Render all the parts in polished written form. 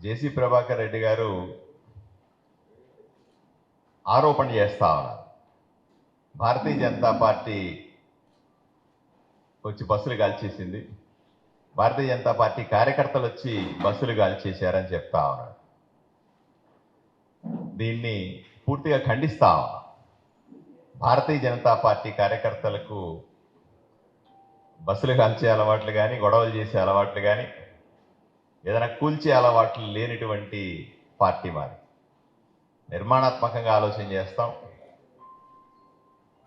జేసీ ప్రభాకర్ రెడ్డి గారు ఆరోపణ చేస్తా ఉన్నారు. భారతీయ జనతా పార్టీ వచ్చి బస్సులు కాల్చేసింది, భారతీయ జనతా పార్టీ కార్యకర్తలు వచ్చి బస్సులు కాల్చేశారని చెప్తా ఉన్నారు. దీన్ని పూర్తిగా ఖండిస్తా ఉన్నాం. భారతీయ జనతా పార్టీ కార్యకర్తలకు బస్సులు కాల్చే అలవాట్లు కానీ, గొడవలు చేసే అలవాట్లు కానీ, ఏదైనా కూల్చే అలవాట్లు లేనిటువంటి పార్టీ మాది. నిర్మాణాత్మకంగా ఆలోచన చేస్తాం.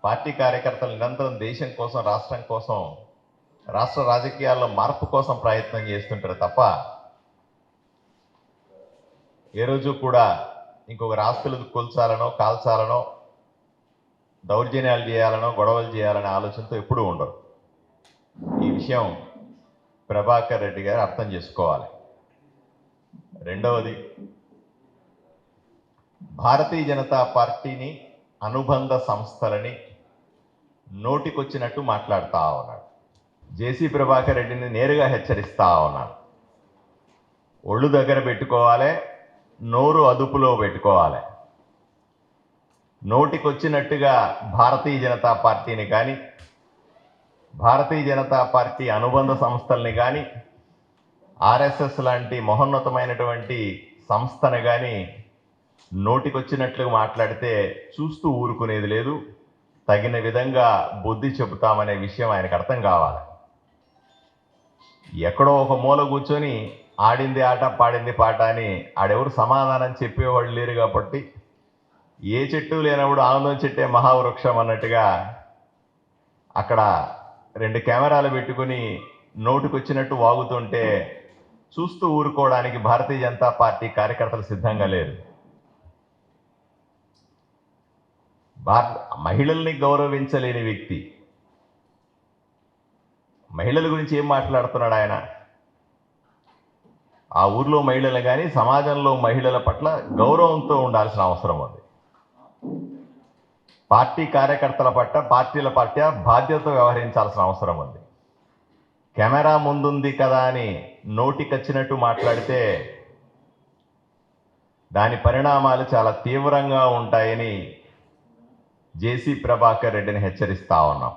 పార్టీ కార్యకర్తలు నిరంతరం దేశం కోసం, రాష్ట్రం కోసం, రాష్ట్ర రాజకీయాల్లో మార్పు కోసం ప్రయత్నం చేస్తుంటారు తప్ప ఏ రోజు కూడా ఇంకొక ఆస్తులు కూల్చాలనో, కాల్చాలనో, దౌర్జన్యాలు చేయాలనో, గొడవలు చేయాలనే ఆలోచనతో ఎప్పుడూ ఉండరు. ఈ విషయం ప్రభాకర్ రెడ్డి గారు అర్థం చేసుకోవాలి. రెండవది, భారతీయ జనతా పార్టీని, అనుబంధ సంస్థలని నోటికొచ్చినట్టు మాట్లాడుతూ ఉన్నాడు. జేసీ ప్రభాకర్ రెడ్డిని నేరుగా హెచ్చరిస్తా ఉన్నాడు. ఒళ్ళు దగ్గర పెట్టుకోవాలి, నోరు అదుపులో పెట్టుకోవాలి. నోటికొచ్చినట్టుగా భారతీయ జనతా పార్టీని కానీ, భారతీయ జనతా పార్టీ అనుబంధ సంస్థల్ని కానీ, ఆర్ఎస్ఎస్ లాంటి మహోన్నతమైనటువంటి సంస్థను కానీ నోటికొచ్చినట్లుగా మాట్లాడితే చూస్తూ ఊరుకునేది లేదు. తగిన విధంగా బుద్ధి చెబుతామనే విషయం ఆయనకు అర్థం కావాలి. ఎక్కడో ఒక మూల కూర్చొని ఆడింది ఆట, పాడింది పాట అని ఆడెవరు సమాధానం చెప్పేవాళ్ళు లేరు కాబట్టి, ఏ చెట్టు లేనప్పుడు ఆనందం చెట్టే మహావృక్షం అన్నట్టుగా అక్కడ 2 కెమెరాలు పెట్టుకుని నోటికొచ్చినట్టు వాగుతుంటే చూస్తూ ఊరుకోవడానికి భారతీయ జనతా పార్టీ కార్యకర్తలు సిద్ధంగా లేరు. మహిళల్ని గౌరవించలేని వ్యక్తి మహిళల గురించి ఏం మాట్లాడుతున్నాడు ఆయన? ఆ ఊర్లో మహిళలు కానీ, సమాజంలో మహిళల పట్ల గౌరవంతో ఉండాల్సిన అవసరం ఉంది. పార్టీ కార్యకర్తల పట్ల, పార్టీల పట్ల బాధ్యతతో వ్యవహరించాల్సిన అవసరం ఉంది. కెమెరా ముందుంది కదా అని నోటికొచ్చినట్టు మాట్లాడితే దాని పరిణామాలు చాలా తీవ్రంగా ఉంటాయని జేసీ ప్రభాకర్ రెడ్డిని హెచ్చరిస్తా ఉన్నాం.